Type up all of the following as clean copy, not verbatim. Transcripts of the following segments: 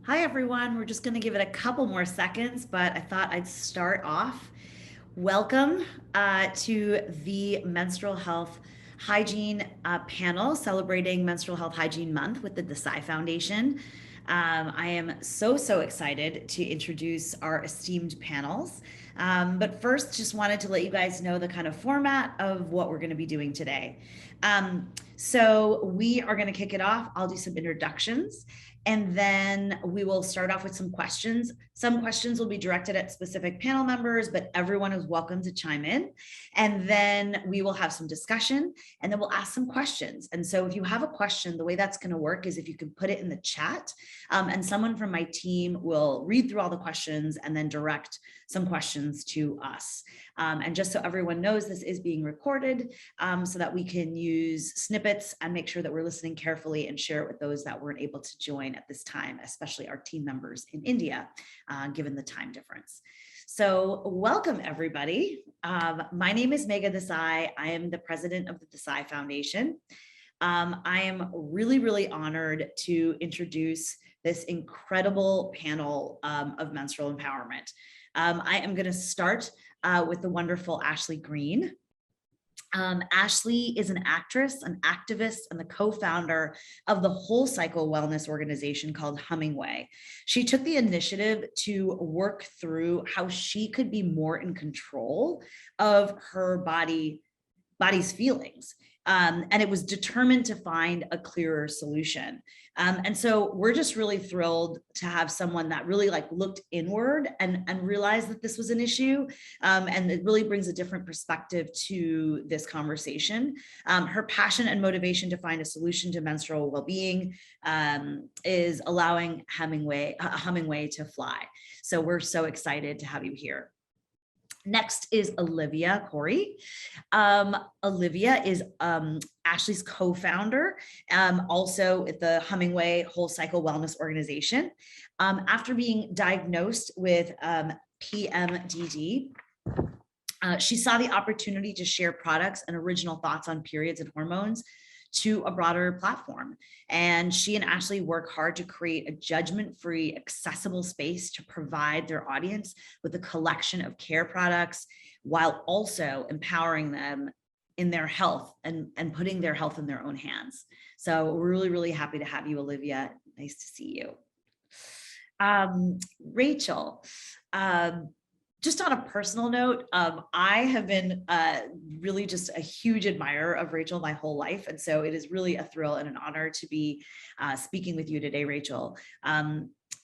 Hi, everyone. We're just going to give it a couple more seconds, but I thought I'd start off. Welcome to the Menstrual Health Hygiene panel celebrating Menstrual Health Hygiene Month with the Desai Foundation. I am so excited to introduce our esteemed panels. But first, just wanted to let you guys know the kind of format of what we're going to be doing today. So we are going to kick it off. I'll do some introductions, and then we will start off with some questions. Some questions will be directed at specific panel members, but everyone is welcome to chime in. And then we will have some discussion, and then we'll ask some questions. And so if you have a question, the way that's going to work is if you can put it in the chat, and someone from my team will read through all the questions and then direct some questions to us. And just so everyone knows, this is being recorded so that we can use snippets and make sure that we're listening carefully and share it with those that weren't able to join at this time, especially our team members in India, given the time difference. So welcome, everybody. My name is Megha Desai. I am the president of the Desai Foundation. I am really honored to introduce this incredible panel of menstrual empowerment. I am going to start with the wonderful Ashley Greene. Ashley is an actress, an activist, and the co-founder of the whole cycle wellness organization called Hummingway. She took the initiative to work through how she could be more in control of her body's feelings. And it was determined to find a clearer solution. And so we're just really thrilled to have someone that really looked inward and realized that this was an issue. And it really brings a different perspective to this conversation. Her passion and motivation to find a solution to menstrual well-being is allowing Hummingway to fly. So we're so excited to have you here. Next is Olivia Khoury. Olivia is Ashley's co-founder, also at the Hummingway Whole Cycle Wellness Organization. After being diagnosed with PMDD, she saw the opportunity to share products and original thoughts on periods and hormones to a broader platform. And she and Ashley work hard to create a judgment-free, accessible space to provide their audience with a collection of care products while also empowering them in their health and putting their health in their own hands. So we're really happy to have you, Olivia. Nice to see you. Rachel, just on a personal note, I have been really just a huge admirer of Rachel my whole life. And so it is really a thrill and an honor to be speaking with you today, Rachel.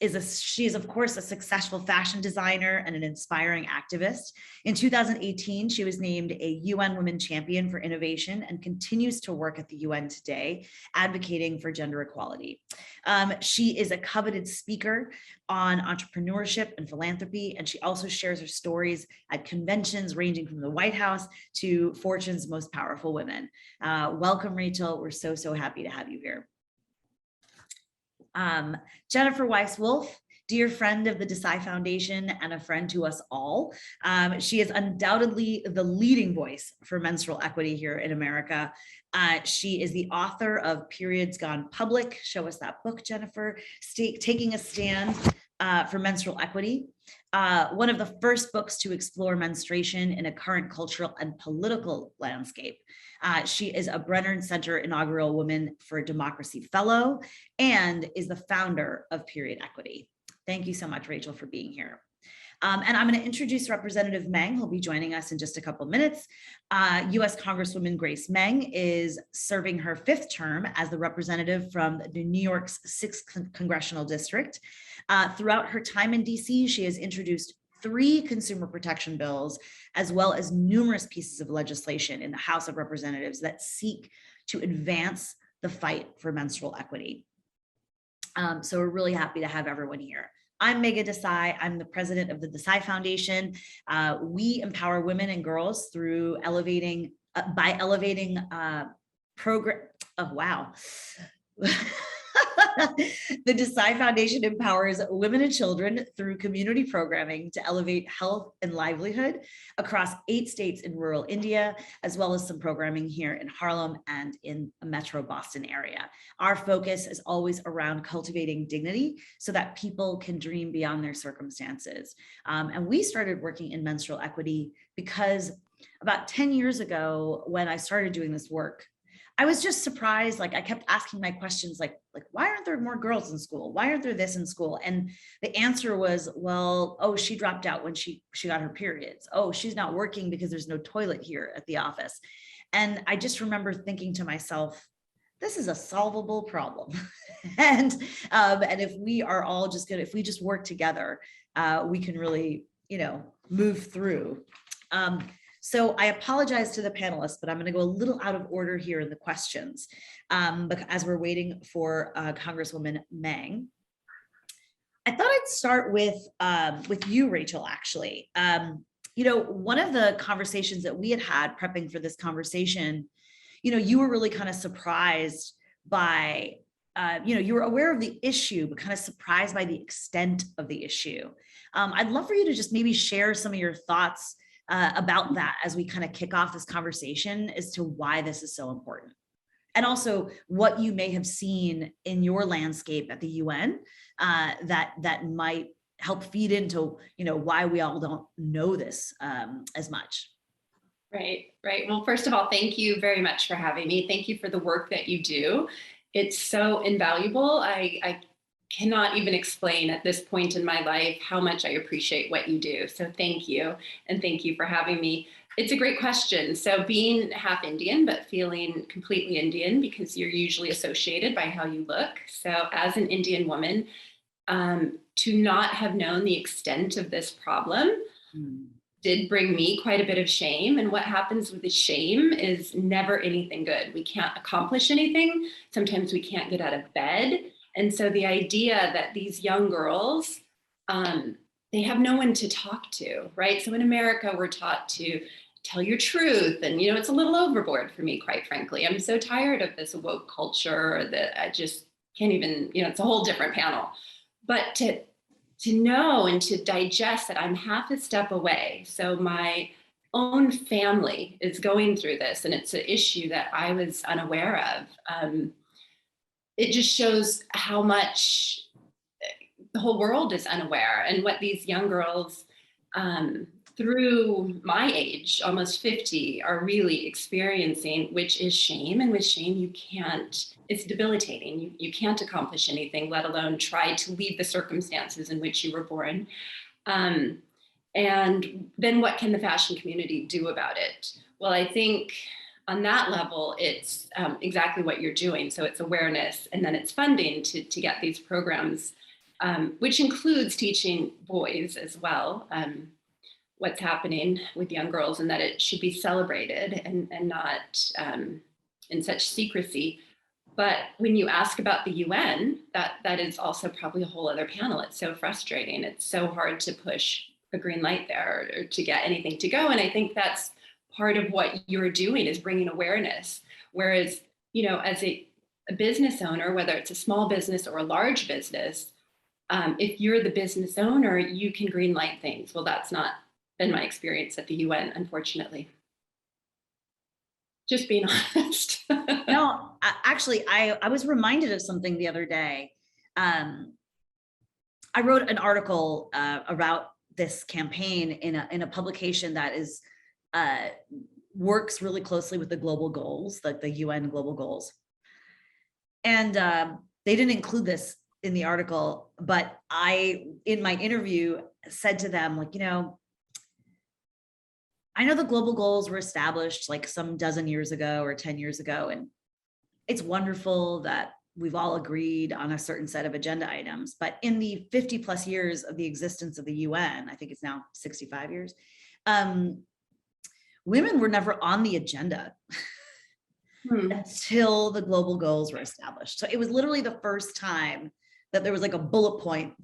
She is, of course, a successful fashion designer and an inspiring activist. In 2018, she was named a UN Women Champion for Innovation and continues to work at the UN today, advocating for gender equality. She is a coveted speaker on entrepreneurship and philanthropy, and she also shares her stories at conventions ranging from the White House to Fortune's Most Powerful Women. Welcome, Rachel. We're so happy to have you here. Jennifer Weiss-Wolf, dear friend of the Desai Foundation and a friend to us all. She is undoubtedly the leading voice for menstrual equity here in America. She is the author of Periods Gone Public. Show us that book, Jennifer. Taking a Stand for Menstrual Equity. One of the first books to explore menstruation in a current cultural and political landscape. She is a Brennan Center Inaugural Women for Democracy Fellow and is the founder of Period Equity. Thank you so much, Rachel, for being here. And I'm going to introduce Representative Meng, who'll be joining us in just a couple of minutes. U.S. Congresswoman Meng is serving her 5th term as the representative from New York's 6th Congressional District. Throughout her time in D.C., she has introduced 3 consumer protection bills, as well as numerous pieces of legislation in the House of Representatives that seek to advance the fight for menstrual equity. So we're really happy to have everyone here. I'm Megha Desai. I'm the president of the Desai Foundation. We empower women and girls through elevating program. Oh, wow. The Desai Foundation empowers women and children through community programming to elevate health and livelihood across 8 states in rural India, as well as some programming here in Harlem and in the Metro Boston area. Our focus is always around cultivating dignity so that people can dream beyond their circumstances. And we started working in menstrual equity because about 10 years ago, when I started doing this work, I was just surprised. Like, I kept asking my questions, like, why aren't there more girls in school? Why aren't there this in school? And the answer was, well, oh, she dropped out when she got her periods. Oh, she's not working because there's no toilet here at the office. And I just remember thinking to myself, this is a solvable problem. and if we are all just if we just work together, we can really, move through. So I apologize to the panelists, but I'm going to go a little out of order here in the questions as we're waiting for Congresswoman Meng. I thought I'd start with you, Rachel, actually. One of the conversations that we had prepping for this conversation, you were really kind of surprised by, you were aware of the issue, but kind of surprised by the extent of the issue. I'd love for you to just maybe share some of your thoughts about that as we kind of kick off this conversation as to why this is so important. And also what you may have seen in your landscape at the UN that might help feed into, why we all don't know this as much. Right. Well, first of all, thank you very much for having me. Thank you for the work that you do. It's so invaluable. I cannot even explain at this point in my life how much I appreciate what you do. So thank you. And thank you for having me. It's a great question. So being half Indian, but feeling completely Indian because you're usually associated by how you look. So as an Indian woman, to not have known the extent of this problem did bring me quite a bit of shame. And what happens with the shame is never anything good. We can't accomplish anything. Sometimes we can't get out of bed. And so the idea that these young girls, they have no one to talk to, right? So in America, we're taught to tell your truth. And, it's a little overboard for me, quite frankly. I'm so tired of this woke culture that I just can't even, it's a whole different panel. But to know and to digest that I'm half a step away. So my own family is going through this, and it's an issue that I was unaware of. It just shows how much the whole world is unaware, and what these young girls through my age, almost 50, are really experiencing, which is shame. And with shame, it's debilitating. You can't accomplish anything, let alone try to leave the circumstances in which you were born. And then what can the fashion community do about it? Well, I think on that level, it's exactly what you're doing. So it's awareness, and then it's funding to get these programs, which includes teaching boys as well what's happening with young girls, and that it should be celebrated and not in such secrecy. But when you ask about the UN, that is also probably a whole other panel. It's so frustrating. It's so hard to push a green light there or to get anything to go. And I think that's part of what you're doing, is bringing awareness. Whereas, as a business owner, whether it's a small business or a large business, if you're the business owner, you can green light things. Well, that's not been my experience at the UN, unfortunately. Just being honest. No, actually, I was reminded of something the other day. I wrote an article about this campaign in a publication that is works really closely with the global goals, like the UN global goals. And they didn't include this in the article, but I, in my interview, said to them, like, I know the global goals were established like some dozen years ago or 10 years ago, and it's wonderful that we've all agreed on a certain set of agenda items. But in the 50 plus years of the existence of the UN, I think it's now 65 years, women were never on the agenda until the global goals were established. So it was literally the first time that there was like a bullet point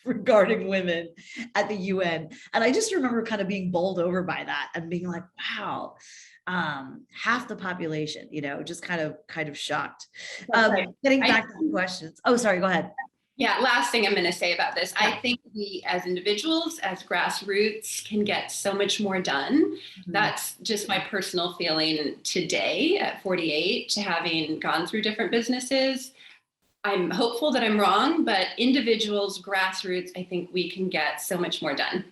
regarding women at the UN. And I just remember kind of being bowled over by that and being like, wow, half the population, just kind of shocked. Right. Getting back to the questions. Oh, sorry, go ahead. Yeah, last thing I'm going to say about this. Yeah. I think we as individuals, as grassroots, can get so much more done. Mm-hmm. That's just my personal feeling today at 48, to having gone through different businesses. I'm hopeful that I'm wrong, but individuals, grassroots, I think we can get so much more done.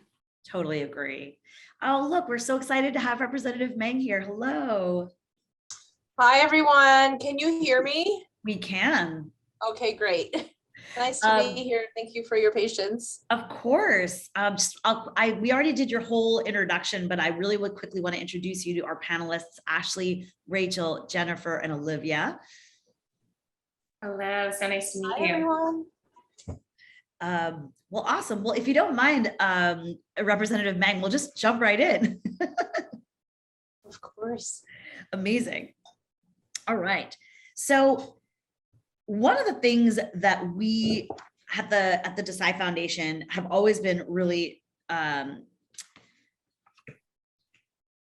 Totally agree. Oh, look, we're so excited to have Representative Meng here. Hello. Hi, everyone. Can you hear me? We can. Okay, great. Nice to be here. Thank you for your patience. Of course. We already did your whole introduction, but I really would quickly want to introduce you to our panelists, Ashley, Rachel, Jennifer, and Olivia. Hello, so nice to meet you. Hi, everyone. Well, awesome. Well, if you don't mind, Representative Meng, we'll just jump right in. Of course. Amazing. All right. So one of the things that we at the Desai Foundation have always been really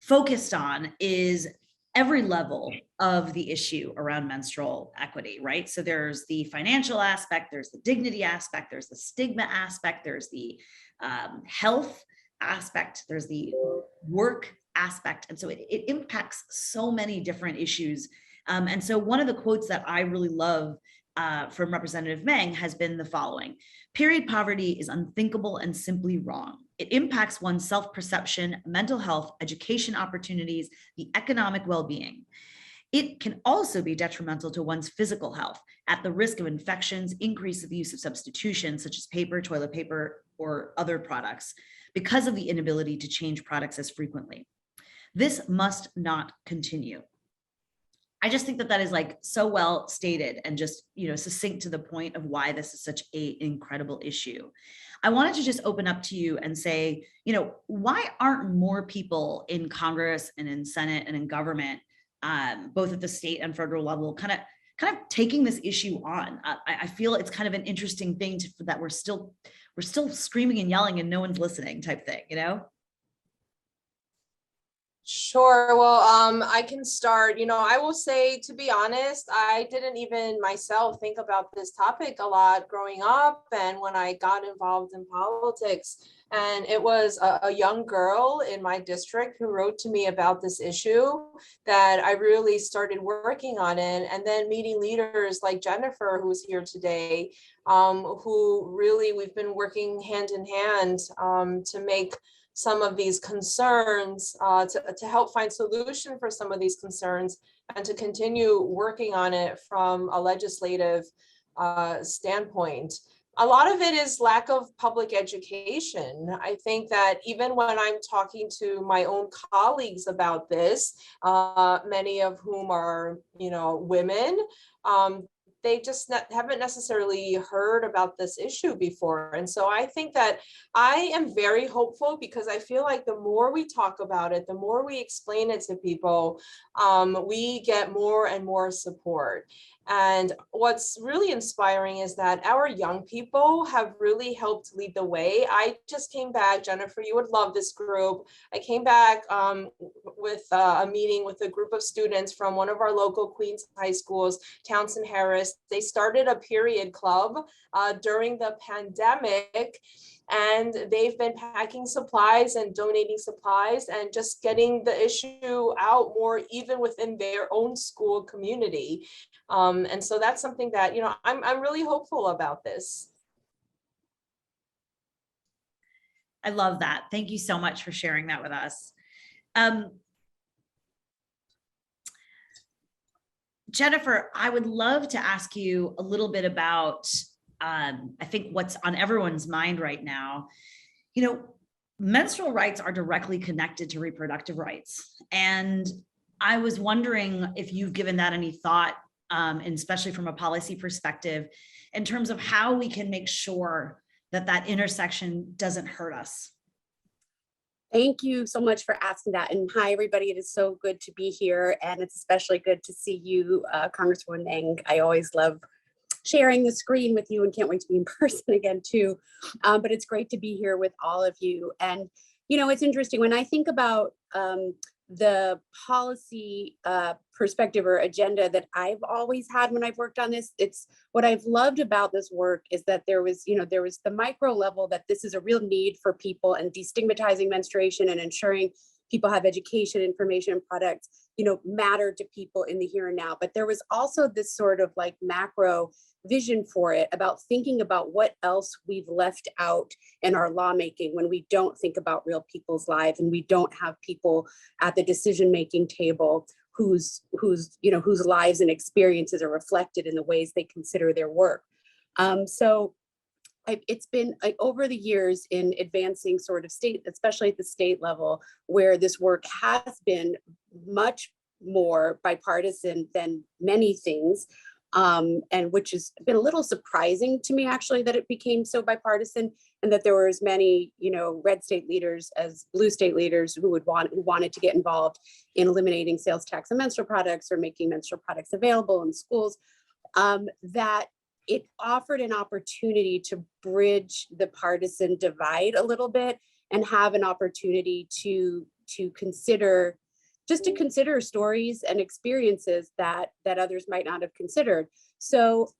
focused on is every level of the issue around menstrual equity, right? So there's the financial aspect, there's the dignity aspect, there's the stigma aspect, there's the health aspect, there's the work aspect. And so it impacts so many different issues. And so one of the quotes that I really love from Representative Meng has been the following: period poverty is unthinkable and simply wrong. It impacts one's self-perception, mental health, education opportunities, the economic well-being. It can also be detrimental to one's physical health at the risk of infections, increase of use of substitutions such as paper, toilet paper, or other products because of the inability to change products as frequently. This must not continue. I just think that that is like so well stated and just, succinct to the point of why this is such an incredible issue. I wanted to just open up to you and say, why aren't more people in Congress and in Senate and in government, both at the state and federal level, kind of taking this issue on? I feel it's kind of an interesting thing that we're still screaming and yelling and no one's listening type thing, Sure. Well, I can start. I will say, to be honest, I didn't even myself think about this topic a lot growing up and when I got involved in politics. And it was a young girl in my district who wrote to me about this issue that I really started working on it. And then meeting leaders like Jennifer, who's here today, who really we've been working hand in hand to make some of these concerns, to help find solution for some of these concerns and to continue working on it from a legislative standpoint. A lot of it is lack of public education. I think that even when I'm talking to my own colleagues about this, many of whom are, women, they just haven't necessarily heard about this issue before. And so I think that I am very hopeful because I feel like the more we talk about it, the more we explain it to people, we get more and more support. And what's really inspiring is that our young people have really helped lead the way. I just came back, Jennifer, you would love this group. I came back with a meeting with a group of students from one of our local Queens high schools, Townsend Harris. They started a period club during the pandemic. And they've been packing supplies and donating supplies and just getting the issue out more even within their own school community. And so that's something that, I'm really hopeful about this. I love that. Thank you so much for sharing that with us. Jennifer, I would love to ask you a little bit about I think what's on everyone's mind right now. Menstrual rights are directly connected to reproductive rights. And I was wondering if you've given that any thought, and especially from a policy perspective, in terms of how we can make sure that intersection doesn't hurt us. Thank you so much for asking that. And hi, everybody. It is so good to be here. And it's especially good to see you, Congresswoman Meng. I always love sharing the screen with you and can't wait to be in person again too. But it's great to be here with all of you. And, it's interesting when I think about the policy perspective or agenda that I've always had when I've worked on this. It's what I've loved about this work is that there was the micro level that this is a real need for people, and destigmatizing menstruation and ensuring people have education, information, and products, matter to people in the here and now. But there was also this sort of like macro vision for it about thinking about what else we've left out in our lawmaking when we don't think about real people's lives and we don't have people at the decision-making table whose lives and experiences are reflected in the ways they consider their work. It's been over the years in advancing sort of state, especially at the state level, where this work has been much more bipartisan than many things, and which has been a little surprising to me, actually, that it became so bipartisan, and that there were as many, red state leaders as blue state leaders who wanted to get involved in eliminating sales tax on menstrual products or making menstrual products available in schools. That it offered an opportunity to bridge the partisan divide a little bit and have an opportunity to consider stories and experiences that others might not have considered. So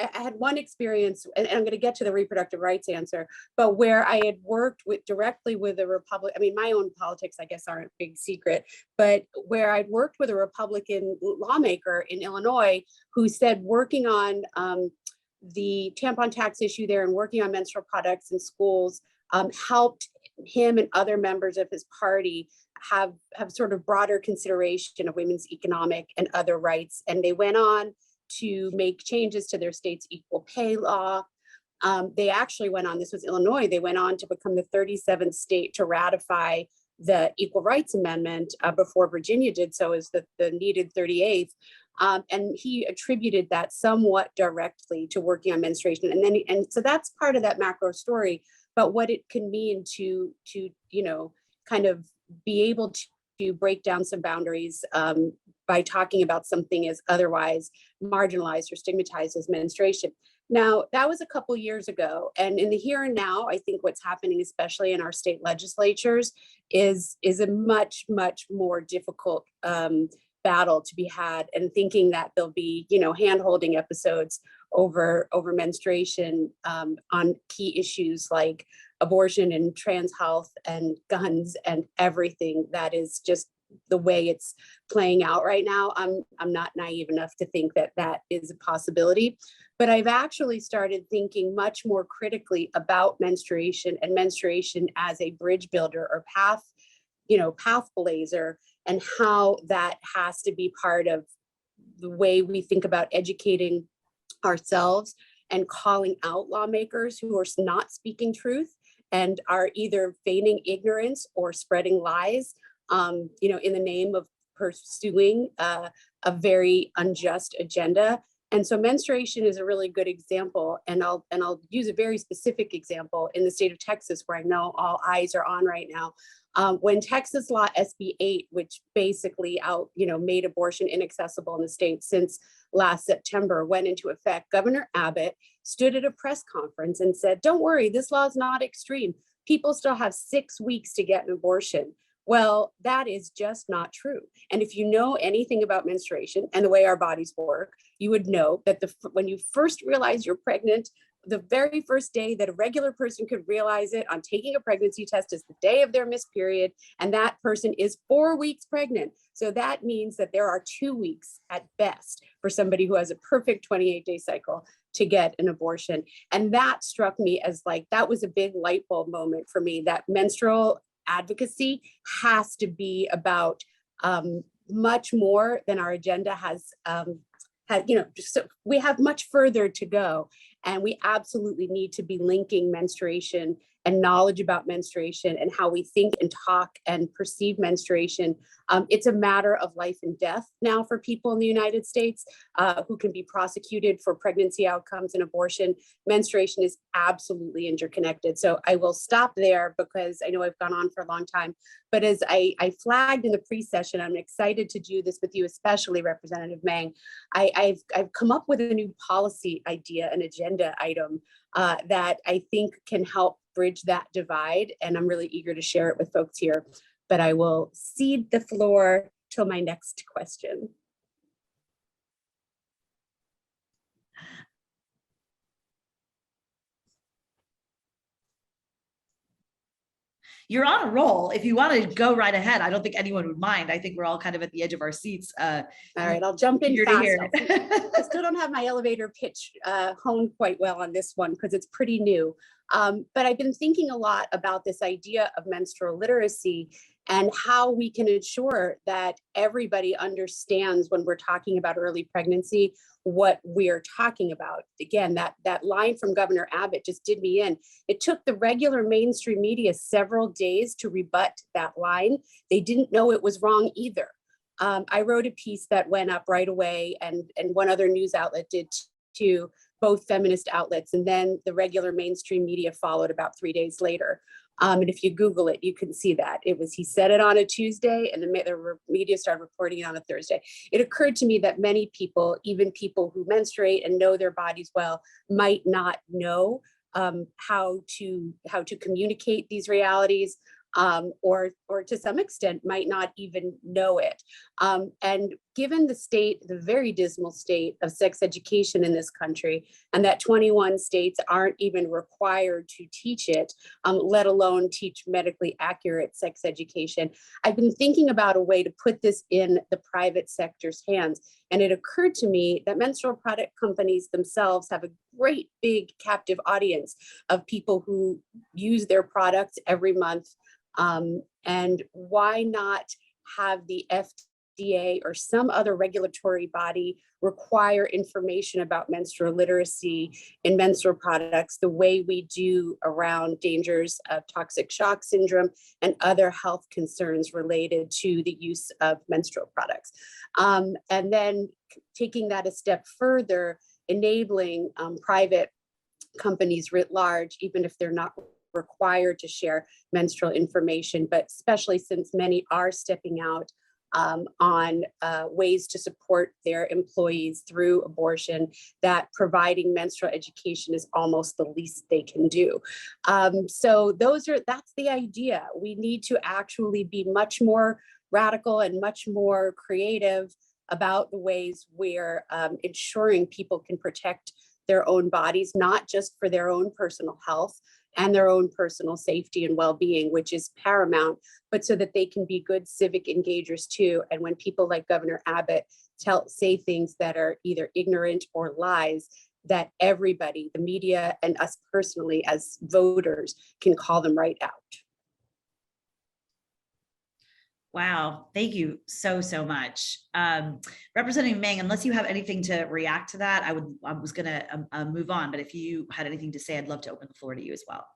I had one experience, and I'm going to get to the reproductive rights answer, but where I had worked directly with a Republican, my own politics, I guess, aren't a big secret, but where I'd worked with a Republican lawmaker in Illinois who said working on the tampon tax issue there and working on menstrual products in schools helped him and other members of his party have sort of broader consideration of women's economic and other rights. And they went on to make changes to their state's equal pay law. They actually went on, this was Illinois, they went on to become the 37th state to ratify the Equal Rights Amendment before Virginia did so as the needed 38th. And he attributed that somewhat directly to working on menstruation. And so that's part of that macro story, but what it can mean to kind of be able to break down some boundaries by talking about something as otherwise marginalized or stigmatized as menstruation. Now, that was a couple years ago. And in the here and now, I think what's happening, especially in our state legislatures, is a much, much more difficult battle to be had, and thinking that there'll be, hand-holding episodes over menstruation on key issues like abortion and trans health and guns and everything. That is just the way it's playing out right now. I'm not naive enough to think that is a possibility, but I've actually started thinking much more critically about menstruation and menstruation as a bridge builder or path blazer, and how that has to be part of the way we think about educating ourselves and calling out lawmakers who are not speaking truth and are either feigning ignorance or spreading lies, in the name of pursuing a very unjust agenda. And so menstruation is a really good example. And I'll use a very specific example in the state of Texas, where I know all eyes are on right now. When Texas law SB 8, which basically made abortion inaccessible in the state since last September, went into effect, Governor Abbott stood at a press conference and said, "Don't worry, this law is not extreme. People still have 6 weeks to get an abortion." Well, that is just not true. And if you know anything about menstruation and the way our bodies work, you would know that when you first realize you're pregnant, the very first day that a regular person could realize it on taking a pregnancy test is the day of their missed period, and that person is 4 weeks pregnant. So that means that there are 2 weeks at best for somebody who has a perfect 28-day cycle to get an abortion. And that struck me as that was a big light bulb moment for me, that menstrual advocacy has to be about much more than our agenda has. So we have much further to go, and we absolutely need to be linking menstruation and knowledge about menstruation and how we think and talk and perceive menstruation. It's a matter of life and death now for people in the United States who can be prosecuted for pregnancy outcomes and abortion. Menstruation is absolutely interconnected. So I will stop there because I know I've gone on for a long time. But as I flagged in the pre-session, I'm excited to do this with you, especially Representative Meng. I've come up with a new policy idea, an agenda item that I think can help bridge that divide, and I'm really eager to share it with folks here. but I will cede the floor till my next question. You're on a roll. If you want to go right ahead, I don't think anyone would mind. I think we're all kind of at the edge of our seats. All right, I'll jump in fast. I still don't have my elevator pitch honed quite well on this one because it's pretty new. But I've been thinking a lot about this idea of menstrual literacy and how we can ensure that everybody understands when we're talking about early pregnancy what we're talking about. Again, that line from Governor Abbott just did me in. It took the regular mainstream media several days to rebut that line. They didn't know it was wrong either. I wrote a piece that went up right away, and one other news outlet did too, both feminist outlets, and then the regular mainstream media followed about 3 days later. And if you Google it, you can see that. He said it on a Tuesday and the media started reporting it on a Thursday. It occurred to me that many people, even people who menstruate and know their bodies well, might not know how to communicate these realities, or to some extent might not even know it. And given the very dismal state of sex education in this country, and that 21 states aren't even required to teach it, let alone teach medically accurate sex education, I've been thinking about a way to put this in the private sector's hands. And it occurred to me that menstrual product companies themselves have a great big captive audience of people who use their products every month. And why not have the FDA or some other regulatory body require information about menstrual literacy in menstrual products the way we do around dangers of toxic shock syndrome and other health concerns related to the use of menstrual products. And then taking that a step further, enabling private companies writ large, even if they're not required to share menstrual information, but especially since many are stepping out on ways to support their employees through abortion, that providing menstrual education is almost the least they can do. So that's the idea. We need to actually be much more radical and much more creative about the ways we're ensuring people can protect their own bodies, not just for their own personal health and their own personal safety and well-being, which is paramount, but so that they can be good civic engagers too. And when people like Governor Abbott say things that are either ignorant or lies, that everybody, the media and us personally as voters, can call them right out. Wow, thank you so much. Representative Meng, unless you have anything to react to that, I was gonna move on, but if you had anything to say, I'd love to open the floor to you as well.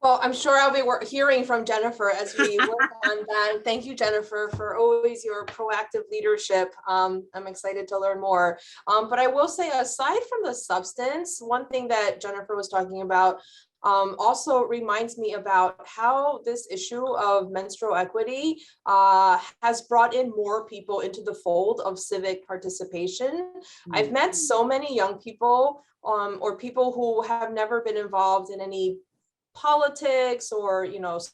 Well, I'm sure I'll be hearing from Jennifer as we work on that. Thank you, Jennifer, for always your proactive leadership. I'm excited to learn more. But I will say, aside from the substance, one thing that Jennifer was talking about also reminds me about how this issue of menstrual equity has brought in more people into the fold of civic participation. I've met so many young people or people who have never been involved in any politics or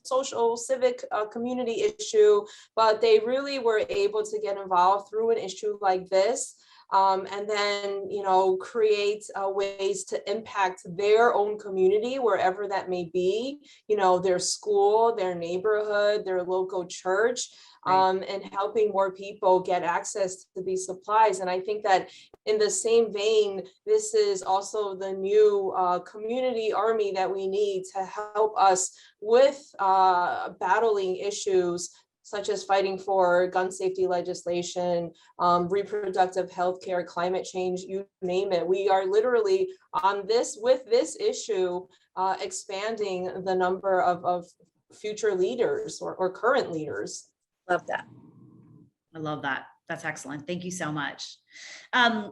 social civic community issue, but they really were able to get involved through an issue like this. And then, create ways to impact their own community, wherever that may be, their school, their neighborhood, their local church, and helping more people get access to these supplies. And I think that in the same vein, this is also the new community army that we need to help us with battling issues such as fighting for gun safety legislation, reproductive health care, climate change, you name it. We are literally on this, with this issue, expanding the number of future leaders or current leaders. Love that. I love that. That's excellent. Thank you so much. I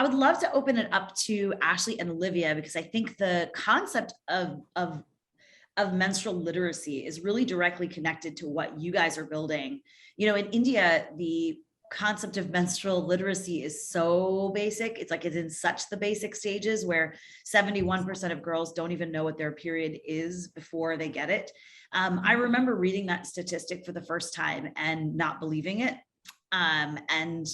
would love to open it up to Ashley and Olivia, because I think the concept of menstrual literacy is really directly connected to what you guys are building. In India, the concept of menstrual literacy is so basic. It's like it's in such the basic stages where 71% of girls don't even know what their period is before they get it. I remember reading that statistic for the first time and not believing it, and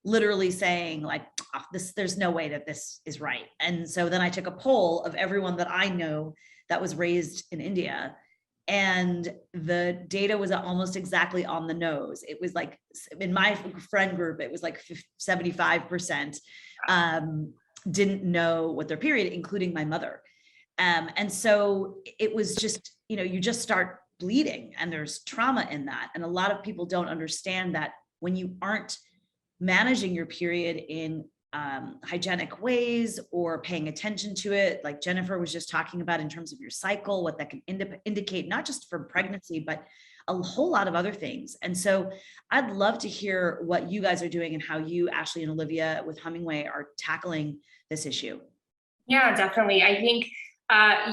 literally saying like, oh, there's no way that this is right. And so then I took a poll of everyone that I know that was raised in India, and the data was almost exactly on the nose. It was like, in my friend group, it was like 75% didn't know what their period, including my mother. And so it was just, you know, you just start bleeding and there's trauma in that. And a lot of people don't understand that when you aren't managing your period in hygienic ways or paying attention to it, like Jennifer was just talking about in terms of your cycle, what that can indicate, not just for pregnancy, but a whole lot of other things. And so I'd love to hear what you guys are doing and how you, Ashley and Olivia with Hummingway, are tackling this issue. Yeah, definitely. I think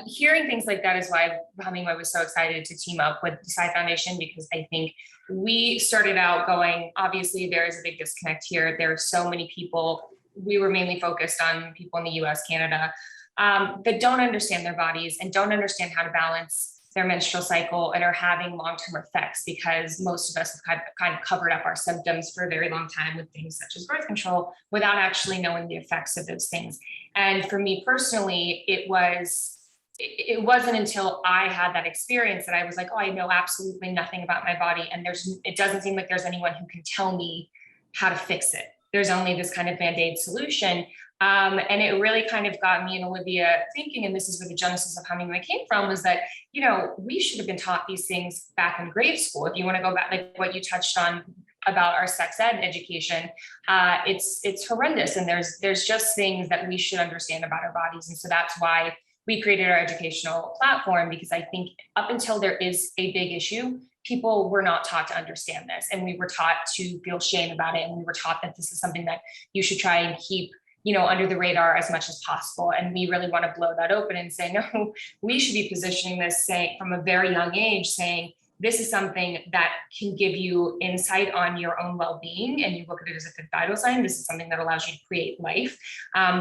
hearing things like that is why Hummingway was so excited to team up with Desai Foundation, because I think we started out going, obviously there is a big disconnect here. There are so many people, we were mainly focused on people in the US, Canada, that don't understand their bodies and don't understand how to balance their menstrual cycle and are having long-term effects, because most of us have kind of covered up our symptoms for a very long time with things such as birth control without actually knowing the effects of those things. And for me personally, it wasn't until I had that experience that I was like, oh, I know absolutely nothing about my body. And it doesn't seem like there's anyone who can tell me how to fix it. There's only this kind of Band-Aid solution. And it really kind of got me and Olivia thinking, and this is where the genesis of Hummingway came from, was that, you know, we should have been taught these things back in grade school. If you want to go back, like what you touched on about our sex ed education, it's horrendous. And there's just things that we should understand about our bodies. And so that's why we created our educational platform, because I think up until there is a big issue, people were not taught to understand this. And we were taught to feel shame about it. And we were taught that this is something that you should try and keep, you know, under the radar as much as possible. And we really want to blow that open and say, no, we should be positioning this, saying from a very young age, saying, this is something that can give you insight on your own well-being, and you look at it as a good vital sign. This is something that allows you to create life.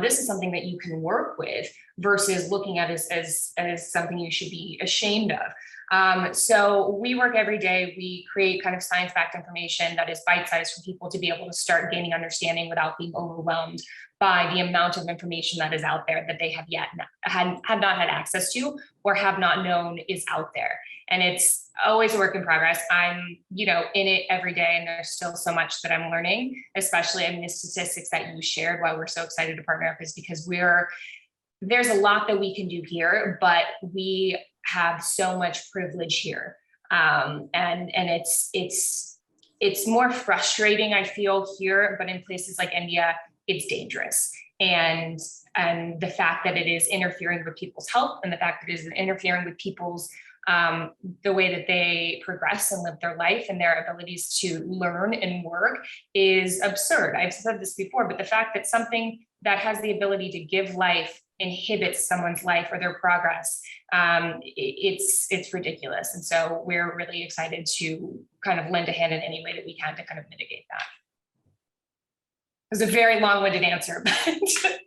This is something that you can work with versus looking at it as something you should be ashamed of. So we work every day. We create kind of science-backed information that is bite-sized for people to be able to start gaining understanding without being overwhelmed by the amount of information that is out there that they have have not had access to or have not known is out there. And it's always a work in progress. I'm, you know, in it every day, and there's still so much that I'm learning, especially, I mean, the statistics that you shared, why we're so excited to partner up is because there's a lot that we can do here, but we have so much privilege here. And it's more frustrating, I feel, here, but in places like India, it's dangerous. And the fact that it is interfering with people's health, and the fact that it is interfering with people's the way that they progress and live their life and their abilities to learn and work is absurd. I've said this before, but the fact that something that has the ability to give life inhibits someone's life or their progress, it's ridiculous. And so we're really excited to kind of lend a hand in any way that we can to kind of mitigate that. It was a very long-winded answer, but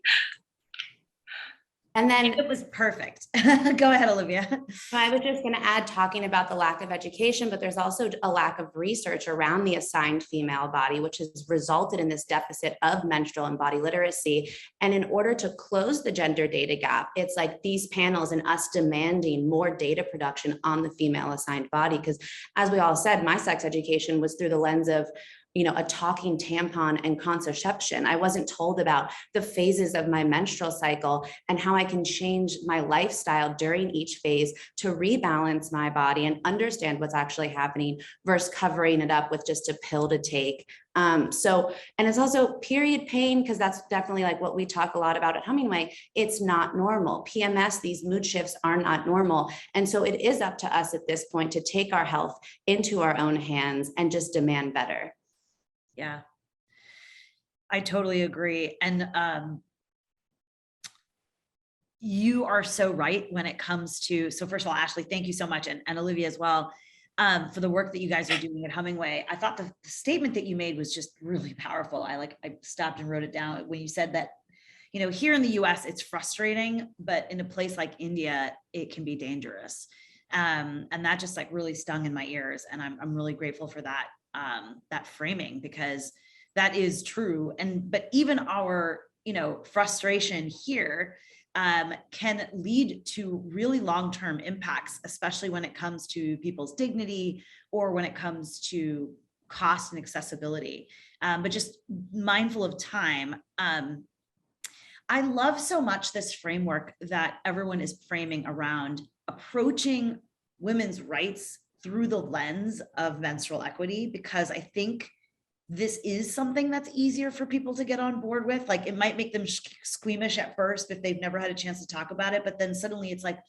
And then It was perfect. Go ahead, Olivia. I was just going to add, talking about the lack of education, but there's also a lack of research around the assigned female body, which has resulted in this deficit of menstrual and body literacy. And in order to close the gender data gap, it's like these panels and us demanding more data production on the female assigned body. Because as we all said, my sex education was through the lens of, you know, a talking tampon and contraception. I wasn't told about the phases of my menstrual cycle and how I can change my lifestyle during each phase to rebalance my body and understand what's actually happening versus covering it up with just a pill to take. And it's also period pain, because that's definitely like what we talk a lot about at Hummingway. It's not normal. PMS, these mood shifts are not normal. And so it is up to us at this point to take our health into our own hands and just demand better. Yeah, I totally agree. And you are so right when it comes to, so first of all, Ashley, thank you so much. And Olivia as well. for the work that you guys are doing at Hummingway. I thought the statement that you made was just really powerful. I stopped and wrote it down when you said that, you know, here in the US, it's frustrating, but in a place like India, it can be dangerous. And that just like really stung in my ears. And I'm really grateful for that, that framing, because that is true. But even our, you know, frustration here can lead to really long-term impacts, especially when it comes to people's dignity or when it comes to cost and accessibility. But just mindful of time, I love so much this framework that everyone is framing around approaching women's rights through the lens of menstrual equity, because I think this is something that's easier for people to get on board with. Like, it might make them squeamish at first if they've never had a chance to talk about it, but then suddenly it's like,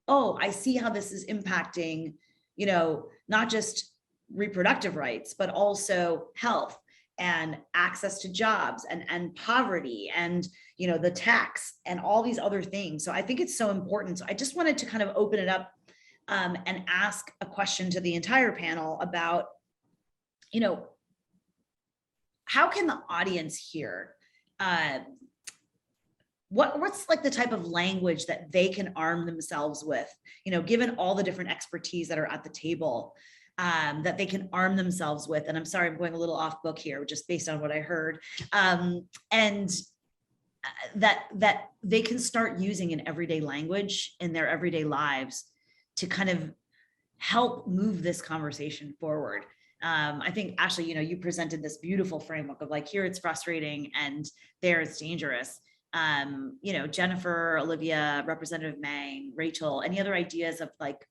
oh, I see how this is impacting, you know, not just reproductive rights, but also health and access to jobs and poverty and, you know, the tax and all these other things. So I think it's so important. So I just wanted to kind of open it up and ask a question to the entire panel about, you know, how can the audience hear what's like the type of language that they can arm themselves with, you know, given all the different expertise that are at the table, that they can arm themselves with. And I'm sorry, I'm going a little off book here, just based on what I heard. And that they can start using in everyday language in their everyday lives to kind of help move this conversation forward. I think, Ashley, you know, you presented this beautiful framework of like, here it's frustrating and there it's dangerous. You know, Jennifer, Olivia, Representative Meng, Rachel, any other ideas of like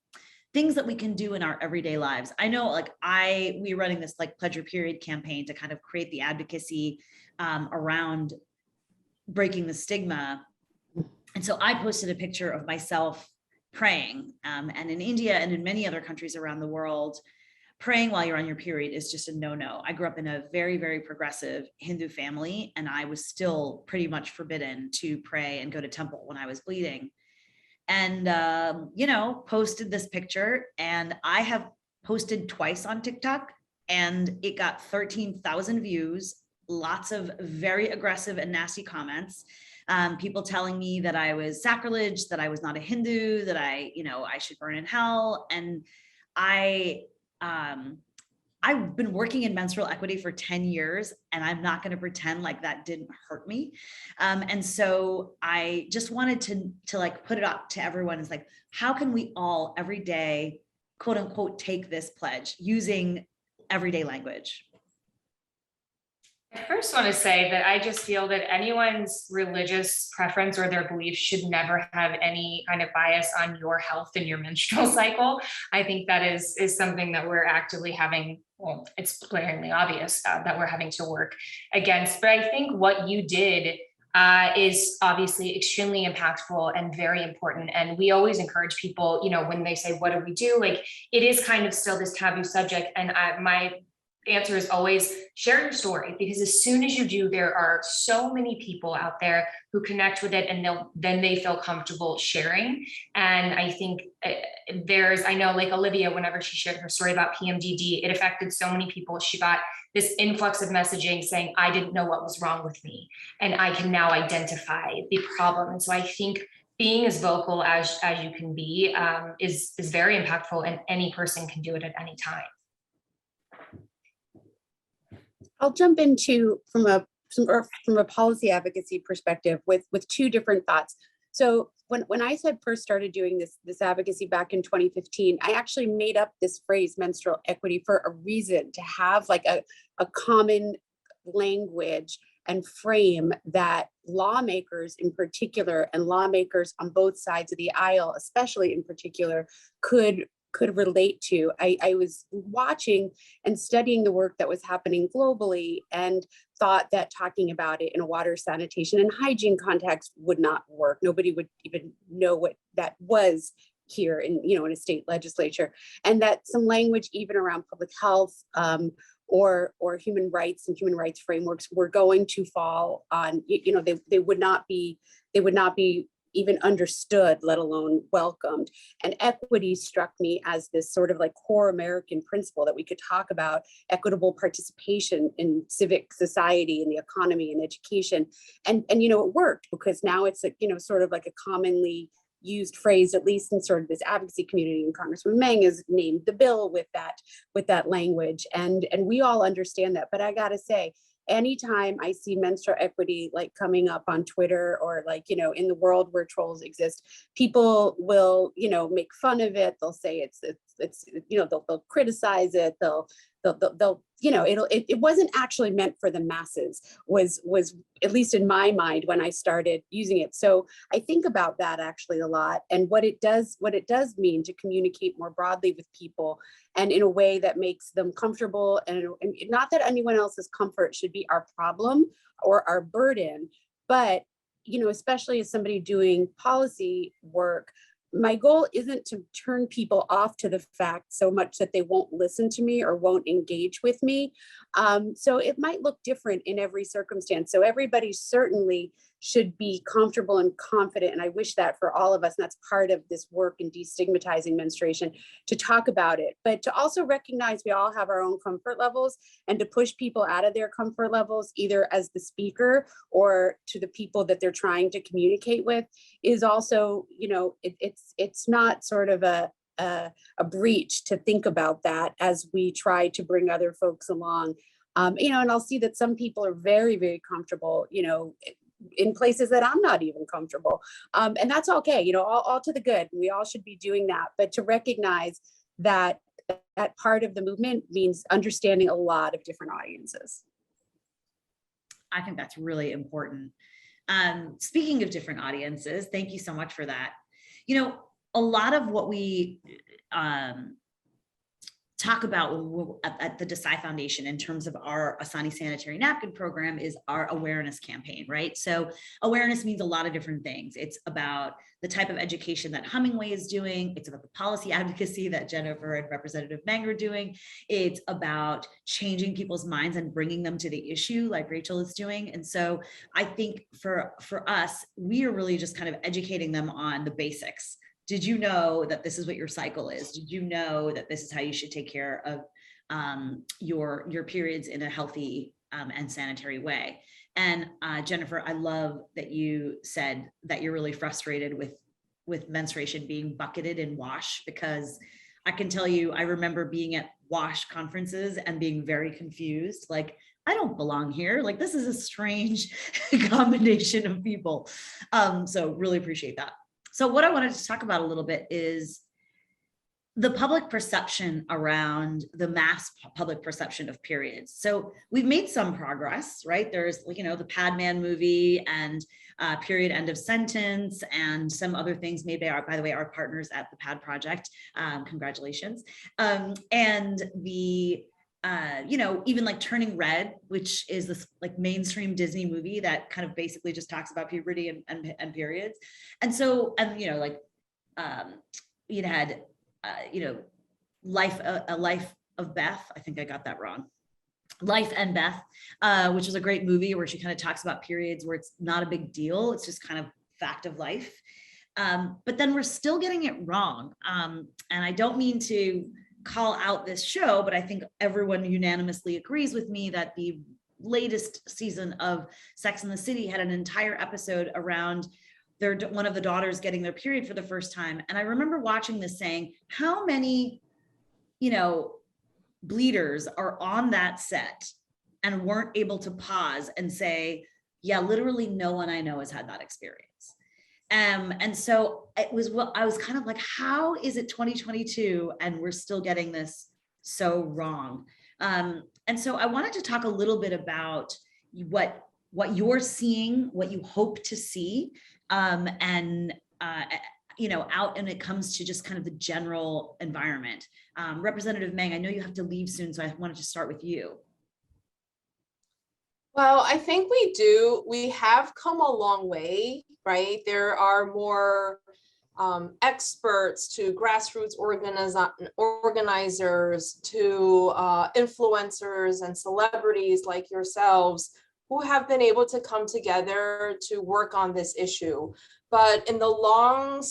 things that we can do in our everyday lives? I know, like, we're running this like Pledge Your Period campaign to kind of create the advocacy around breaking the stigma. And so I posted a picture of myself praying, and in India and in many other countries around the world, praying while you're on your period is just a no-no. I grew up in a very, very progressive Hindu family, and I was still pretty much forbidden to pray and go to temple when I was bleeding. And, you know, posted this picture, and I have posted twice on TikTok, and it got 13,000 views, lots of very aggressive and nasty comments. People telling me that I was sacrilege, that I was not a Hindu, that I should burn in hell. And I've been working in menstrual equity for 10 years, and I'm not going to pretend like that didn't hurt me. And so I just wanted to like put it up to everyone. It's like, how can we all every day, quote unquote, take this pledge using everyday language? I first want to say that I just feel that anyone's religious preference or their beliefs should never have any kind of bias on your health and your menstrual cycle. I think that is something that we're actively having, well, it's glaringly obvious that we're having to work against. But I think what you did is obviously extremely impactful and very important. And we always encourage people, you know, when they say, what do we do? Like, it is kind of still this taboo subject. And my answer is always share your story, because as soon as you do, there are so many people out there who connect with it, and then they feel comfortable sharing. And I think I know, like Olivia, whenever she shared her story about PMDD, it affected so many people. She got this influx of messaging saying, I didn't know what was wrong with me, and I can now identify the problem. And so I think being as vocal as you can be is very impactful, and any person can do it at any time. I'll jump into from a policy advocacy perspective with two different thoughts. So when I first started doing this advocacy back in 2015, I actually made up this phrase menstrual equity for a reason, to have like a common language and frame that lawmakers in particular, and lawmakers on both sides of the aisle, especially in particular, could relate to. I was watching and studying the work that was happening globally, and thought that talking about it in a water, sanitation, and hygiene context would not work. Nobody would even know what that was here in a state legislature, and that some language even around public health or human rights and human rights frameworks were going to fall on, they would not be even understood, let alone welcomed. And equity struck me as this sort of like core American principle that we could talk about equitable participation in civic society, in the economy, and education. And you know, it worked, because now it's a, you know, sort of like a commonly used phrase, at least in sort of this advocacy community, and Congresswoman Meng has named the bill with that language. And we all understand that. But I gotta say, anytime I see menstrual equity like coming up on Twitter, or like, you know, in the world where trolls exist, people will, you know, make fun of it. They'll say it's you know, they'll criticize it. They'll you know, it wasn't actually meant for the masses, was at least in my mind when I started using it. So I think about that actually a lot, and what it does mean to communicate more broadly with people, and in a way that makes them comfortable. And not that anyone else's comfort should be our problem or our burden, but, you know, especially as somebody doing policy work, my goal isn't to turn people off to the fact so much that they won't listen to me or won't engage with me. So it might look different in every circumstance. So everybody certainly should be comfortable and confident. And I wish that for all of us. And that's part of this work in destigmatizing menstruation, to talk about it, but to also recognize we all have our own comfort levels, and to push people out of their comfort levels, either as the speaker or to the people that they're trying to communicate with, is also, you know, it's not sort of a breach to think about that as we try to bring other folks along. You know, and I'll see that some people are very, very comfortable, you know, in places that I'm not even comfortable. And that's okay, you know, all to the good. We all should be doing that. But to recognize that that part of the movement means understanding a lot of different audiences. I think that's really important. Speaking of different audiences, thank you so much for that. You know, a lot of what we talk about at the Desai Foundation in terms of our Asani Sanitary Napkin program is our awareness campaign, right? So awareness means a lot of different things. It's about the type of education that Hummingway is doing. It's about the policy advocacy that Jennifer and Representative Meng are doing. It's about changing people's minds and bringing them to the issue like Rachel is doing. And so I think for us, we are really just kind of educating them on the basics. Did you know that this is what your cycle is? Did you know that this is how you should take care of your periods in a healthy and sanitary way? And Jennifer, I love that you said that you're really frustrated with menstruation being bucketed in WASH, because I can tell you, I remember being at WASH conferences and being very confused. Like, I don't belong here. Like, this is a strange combination of people. So really appreciate that. So what I wanted to talk about a little bit is the public perception around the mass public perception of periods. So we've made some progress, right? There's, you know, the Padman movie and period end of sentence and some other things made by the way, our partners at the PAD Project. Congratulations. And the you know, even like Turning Red, which is this like mainstream Disney movie that kind of basically just talks about puberty and periods. And so, and you know, like it had, you know, a Life of Beth. I think I got that wrong. Life and Beth, which is a great movie where she kind of talks about periods where it's not a big deal. It's just kind of fact of life. But then we're still getting it wrong. And I don't mean to call out this show, but I think everyone unanimously agrees with me that the latest season of Sex and the City had an entire episode around one of the daughters getting their period for the first time. And I remember watching this saying, how many, you know, bleeders are on that set and weren't able to pause and say, yeah, literally no one I know has had that experience. And so it was I was kind of like, how is it 2022 and we're still getting this so wrong? And so I wanted to talk a little bit about what you're seeing, what you hope to see, and you know, out when it comes to just kind of the general environment. Representative Meng, I know you have to leave soon, so I wanted to start with you. Well, I think we have come a long way, right? There are more experts to grassroots organizers to influencers and celebrities like yourselves who have been able to come together to work on this issue. But in the long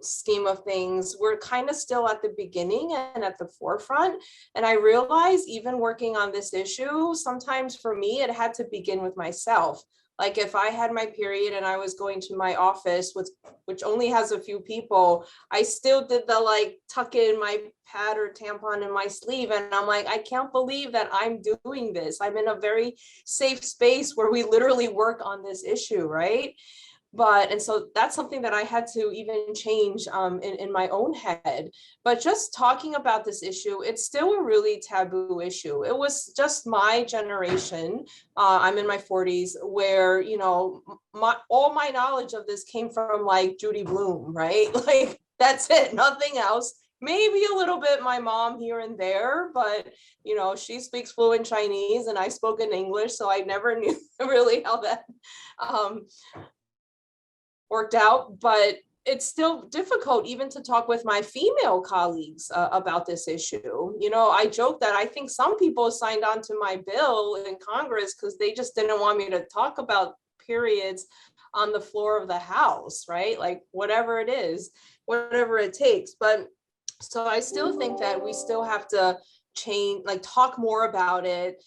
scheme of things, we're kind of still at the beginning and at the forefront. And I realize even working on this issue, sometimes for me, it had to begin with myself. Like if I had my period and I was going to my office, which only has a few people, I still did the like tuck in my pad or tampon in my sleeve. And I'm like, I can't believe that I'm doing this. I'm in a very safe space where we literally work on this issue, right? And so that's something that I had to even change in my own head. But just talking about this issue, it's still a really taboo issue. It was just my generation, I'm in my 40s, where, all my knowledge of this came from like Judy Blume, right? Like that's it, nothing else. Maybe a little bit my mom here and there, but she speaks fluent Chinese and I spoke in English, so I never knew really how that worked out. But it's still difficult even to talk with my female colleagues about this issue. I joke that I think some people signed on to my bill in Congress because they just didn't want me to talk about periods on the floor of the House, right? Like whatever it is, whatever it takes. But so I still think that we still have to change, like talk more about it,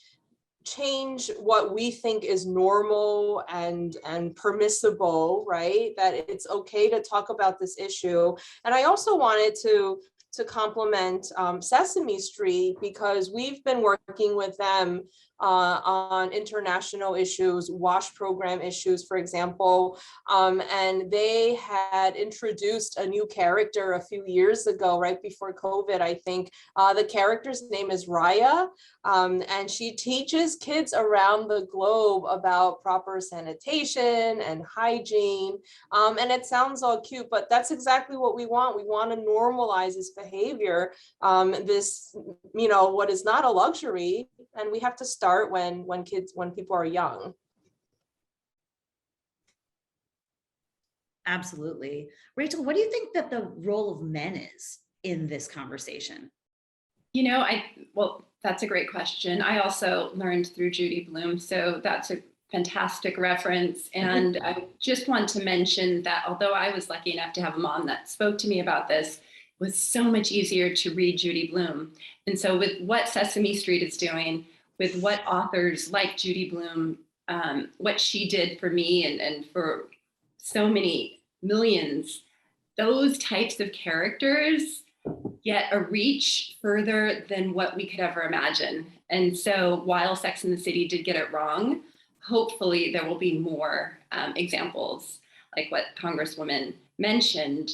change what we think is normal and permissible, right? That it's okay to talk about this issue. And I also wanted to compliment Sesame Street, because we've been working with them on international issues, WASH program issues, for example. And they had introduced a new character a few years ago, right before COVID, I think. The character's name is Raya, and she teaches kids around the globe about proper sanitation and hygiene. And it sounds all cute, but that's exactly what we want. We want to normalize this behavior, this, what is not a luxury, and we have to start when people are young. Absolutely. Rachel, what do you think that the role of men is in this conversation? Well, that's a great question. I also learned through Judy Blume, so that's a fantastic reference. And I just want to mention that although I was lucky enough to have a mom that spoke to me about this, it was so much easier to read Judy Blume. And so with what Sesame Street is doing, with what authors like Judy Blume, what she did for me and for so many millions, those types of characters get a reach further than what we could ever imagine. And so while Sex and the City did get it wrong, hopefully there will be more examples like what Congresswoman mentioned.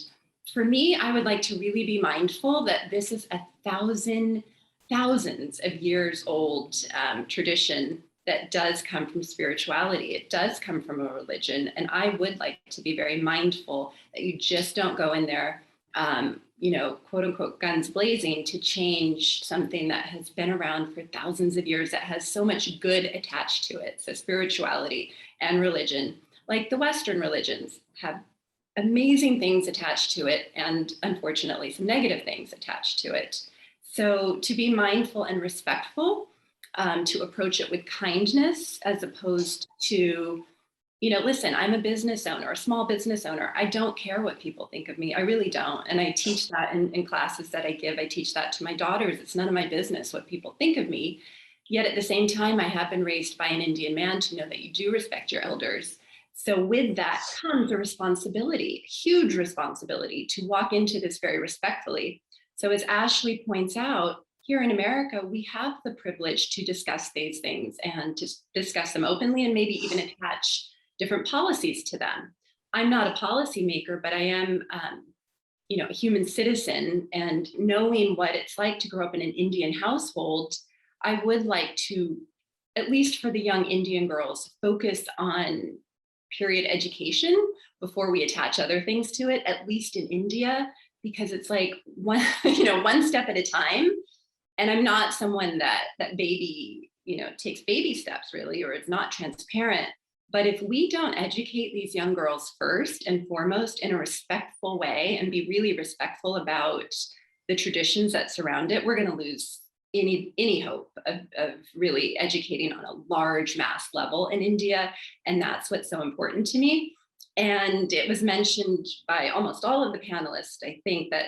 For me, I would like to really be mindful that this is a thousands of years old tradition that does come from spirituality. It does come from a religion. And I would like to be very mindful that you just don't go in there, quote unquote, guns blazing to change something that has been around for thousands of years, that has so much good attached to it. So spirituality and religion, like the Western religions, have amazing things attached to it, and unfortunately some negative things attached to it. So to be mindful and respectful, to approach it with kindness, as opposed to, listen, I'm a business owner, a small business owner. I don't care what people think of me. I really don't. And I teach that in classes that I give. I teach that to my daughters. It's none of my business what people think of me. Yet at the same time, I have been raised by an Indian man to know that you do respect your elders. So with that comes a responsibility, a huge responsibility, to walk into this very respectfully. So as Ashley points out, here in America, we have the privilege to discuss these things and to discuss them openly, and maybe even attach different policies to them. I'm not a policymaker, but I am a human citizen, and knowing what it's like to grow up in an Indian household, I would like to, at least for the young Indian girls, focus on period education before we attach other things to it, at least in India, because it's like one step at a time. And I'm not someone that baby, takes baby steps really, or is not transparent. But if we don't educate these young girls first and foremost in a respectful way, and be really respectful about the traditions that surround it, we're going to lose any hope of really educating on a large mass level in India. And that's what's so important to me. And it was mentioned by almost all of the panelists, I think, that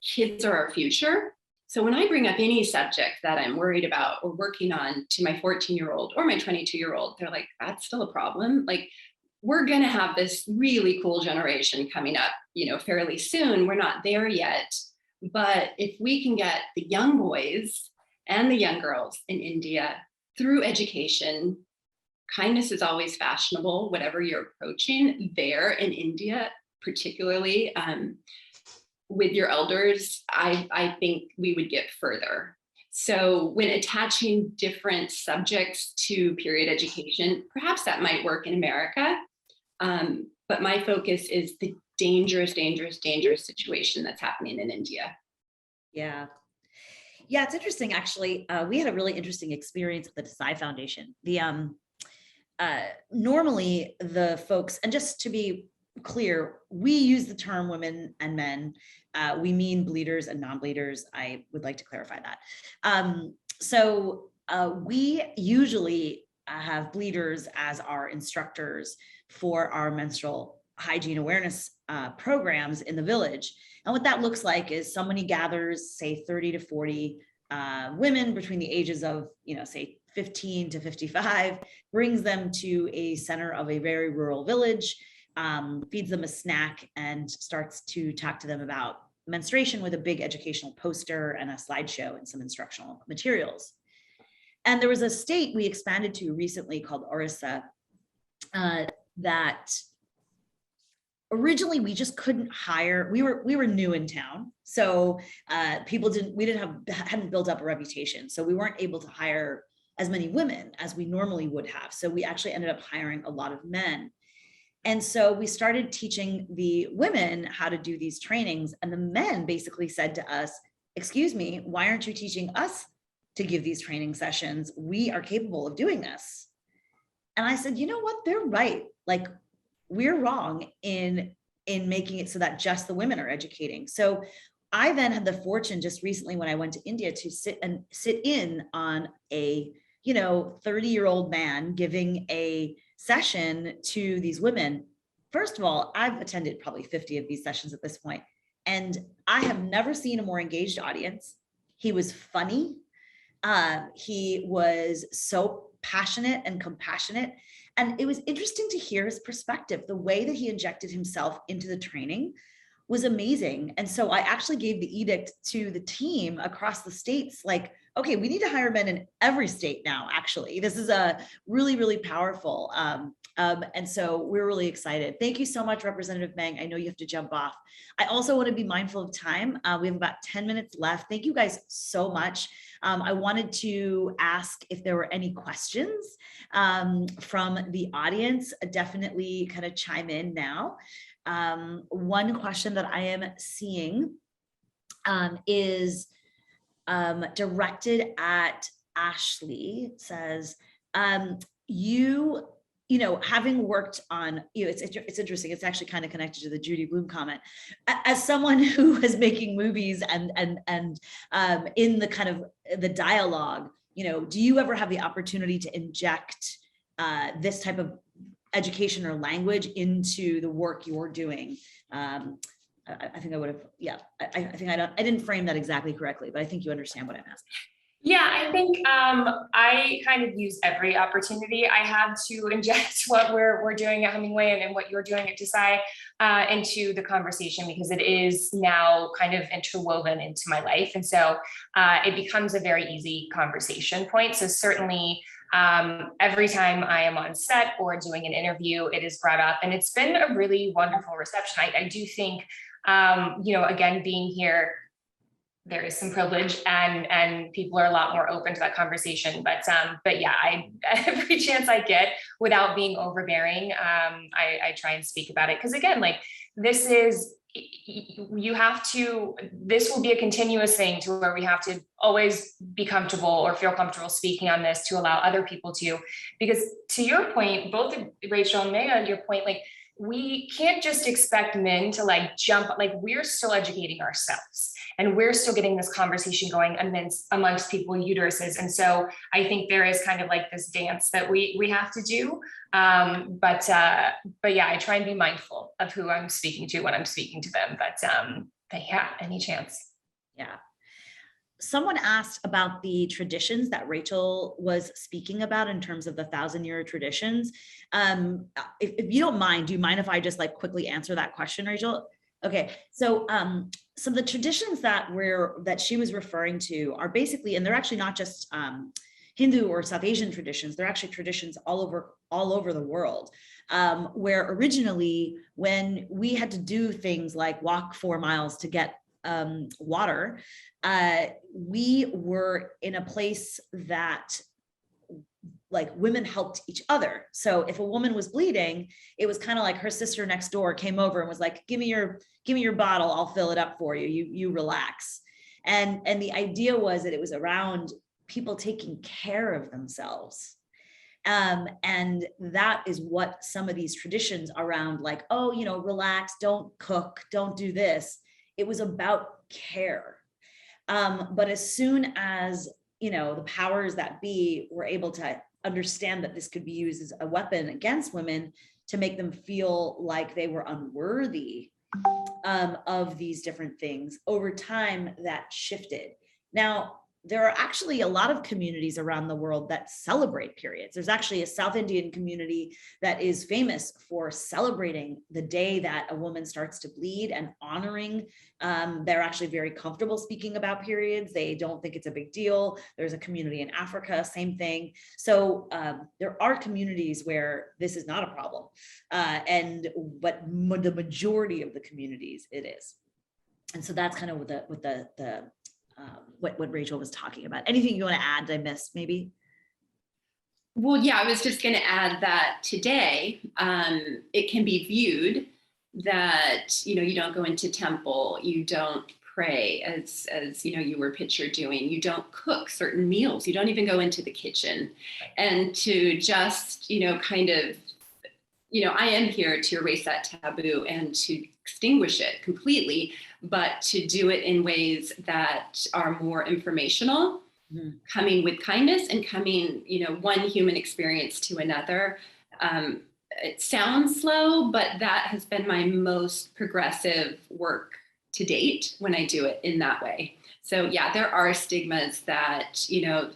kids are our future. So when I bring up any subject that I'm worried about or working on to my 14-year-old or my 22-year-old, they're like, that's still a problem. Like, we're going to have this really cool generation coming up, fairly soon. We're not there yet. But if we can get the young boys and the young girls in India through education, kindness is always fashionable, whatever you're approaching there in India, particularly with your elders, I think we would get further. So when attaching different subjects to period education, perhaps that might work in America. But my focus is the dangerous situation that's happening in India. Yeah. Yeah, it's interesting, actually. We had a really interesting experience at the Desai Foundation. Normally the folks, and just to be clear, we use the term women and men. We mean bleeders and non-bleeders. I would like to clarify that. So we usually have bleeders as our instructors for our menstrual hygiene awareness programs in the village. And what that looks like is somebody gathers, say, 30 to 40 women between the ages of, say, 15 to 55, brings them to a center of a very rural village, feeds them a snack, and starts to talk to them about menstruation with a big educational poster and a slideshow and some instructional materials. And there was a state we expanded to recently called Orissa that originally we just couldn't hire. We were new in town, so people hadn't built up a reputation, so we weren't able to hire as many women as we normally would have. So we actually ended up hiring a lot of men. And so we started teaching the women how to do these trainings, and the men basically said to us, excuse me, why aren't you teaching us to give these training sessions? We are capable of doing this. And I said, you know what, they're right. Like, we're wrong in making it so that just the women are educating. So I then had the fortune just recently when I went to India to sit in on a 30-year-old man giving a session to these women. First of all, I've attended probably 50 of these sessions at this point, and I have never seen a more engaged audience. He was funny. He was so passionate and compassionate. And it was interesting to hear his perspective. The way that he injected himself into the training was amazing. And so I actually gave the edict to the team across the states, like, okay, we need to hire men in every state now, actually. This is a really, really powerful. And so we're really excited. Thank you so much, Representative Meng. I know you have to jump off. I also want to be mindful of time. We have about 10 minutes left. Thank you guys so much. I wanted to ask if there were any questions from the audience. Definitely kind of chime in now. One question that I am seeing is directed at Ashley. It says, having worked on, it's interesting. It's actually kind of connected to the Judy Blume comment. As someone who is making movies and in the kind of the dialogue, do you ever have the opportunity to inject this type of education or language into the work you're doing? I think I would have, yeah. I think I didn't frame that exactly correctly, but I think you understand what I'm asking. Yeah, I think I kind of use every opportunity I have to inject what we're doing at Hummingway and what you're doing at Desai into the conversation, because it is now kind of interwoven into my life. And so it becomes a very easy conversation point. So certainly every time I am on set or doing an interview, it is brought up, and it's been a really wonderful reception. I do think, again, being here, there is some privilege and people are a lot more open to that conversation. But yeah, every chance I get without being overbearing, I try and speak about it. Because again, like, this will be a continuous thing to where we have to always be comfortable or feel comfortable speaking on this to allow other people to, because to your point, both Rachel and Mega, your point, like, we can't just expect men to like jump, like we're still educating ourselves and we're still getting this conversation going amongst people with uteruses. And so I think there is kind of like this dance that we have to do. But yeah, I try and be mindful of who I'm speaking to when I'm speaking to them. But yeah, any chance. Yeah. Someone asked about the traditions that Rachel was speaking about in terms of the 1,000-year traditions. If you don't mind, do you mind if I just like quickly answer that question, Rachel? Okay, so some of the traditions that she was referring to are basically, and they're actually not just Hindu or South Asian traditions, they're actually traditions all over the world. Where originally, when we had to do things like walk 4 miles to get water, we were in a place that like women helped each other. So if a woman was bleeding, it was kind of like her sister next door came over and was like, give me your bottle, I'll fill it up for you. You relax. And the idea was that it was around people taking care of themselves. And that is what some of these traditions around like, oh, relax, don't cook, don't do this. It was about care. But as soon as, the powers that be were able to understand that this could be used as a weapon against women to make them feel like they were unworthy of these different things, over time that shifted. Now, there are actually a lot of communities around the world that celebrate periods. There's actually a South Indian community that is famous for celebrating the day that a woman starts to bleed and honoring. They're actually very comfortable speaking about periods. They don't think it's a big deal. There's a community in Africa, same thing. So there are communities where this is not a problem. But the majority of the communities, it is. And so that's kind of what Rachel was talking about. Anything you want to add I missed maybe? Well, yeah, I was just going to add that today it can be viewed that, you don't go into temple, you don't pray as you were pictured doing, you don't cook certain meals, you don't even go into the kitchen. And to just, kind of, I am here to erase that taboo and to extinguish it completely, but to do it in ways that are more informational, coming with kindness and coming, one human experience to another. It sounds slow, but that has been my most progressive work to date when I do it in that way. So yeah, there are stigmas that, you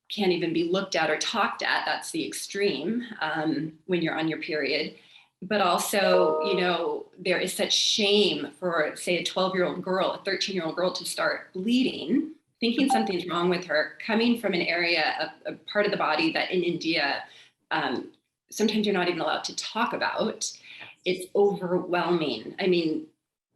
can't even be looked at or talked at. That's the extreme when you're on your period. But also, there is such shame for, say, a 12-year-old girl, a 13-year-old girl to start bleeding, thinking something's wrong with her, coming from an area, a part of the body that in India, sometimes you're not even allowed to talk about. It's overwhelming. I mean,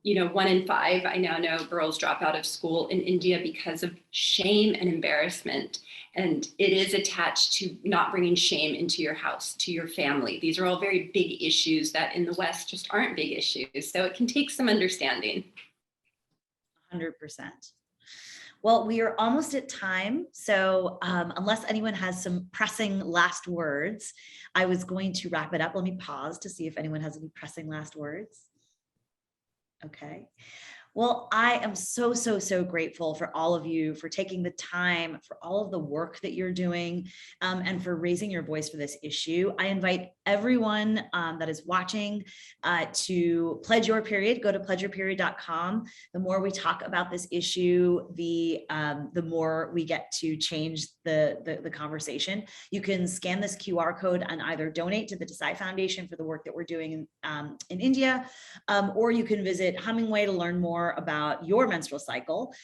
1 in 5, I now know, girls drop out of school in India because of shame and embarrassment. And it is attached to not bringing shame into your house, to your family. These are all very big issues that in the West just aren't big issues. So it can take some understanding. 100%. Well, we are almost at time. So unless anyone has some pressing last words, I was going to wrap it up. Let me pause to see if anyone has any pressing last words. Okay. Well, I am so, so, so grateful for all of you for taking the time, for all of the work that you're doing, and for raising your voice for this issue. I invite everyone that is watching to pledge your period. Go to pledgeyourperiod.com. The more we talk about this issue, the more we get to change the conversation. You can scan this QR code and either donate to the Desai Foundation for the work that we're doing in India, or you can visit Hummingway to learn more about your menstrual cycle.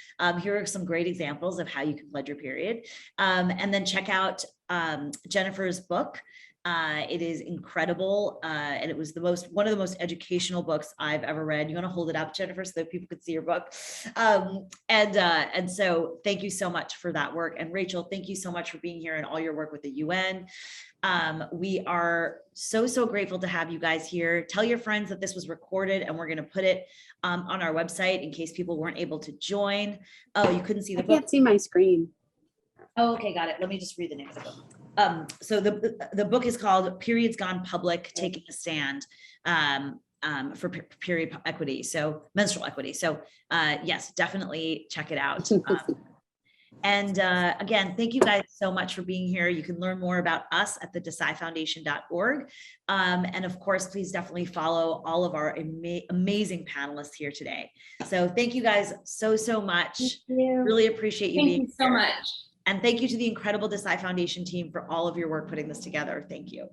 Here are some great examples of how you can pledge your period. And then check out Jennifer's book. It is incredible. And it was one of the most educational books I've ever read. You want to hold it up, Jennifer, so that people could see your book. And so thank you so much for that work. And Rachel, thank you so much for being here and all your work with the UN. We are so, so grateful to have you guys here. Tell your friends that this was recorded and we're going to put it on our website in case people weren't able to join. Oh, you couldn't see the book? I can't see my screen. Oh, okay, got it. Let me just read the name of the book. So the book is called Periods Gone Public, Taking a Stand for Period Equity, so menstrual equity. So yes, definitely check it out. And again, thank you guys so much for being here. You can learn more about us at the desaifoundation.org. And of course, please definitely follow all of our amazing panelists here today. So thank you guys so much. Really appreciate you being here. Thank you so much. And thank you to the incredible Desai Foundation team for all of your work putting this together. Thank you.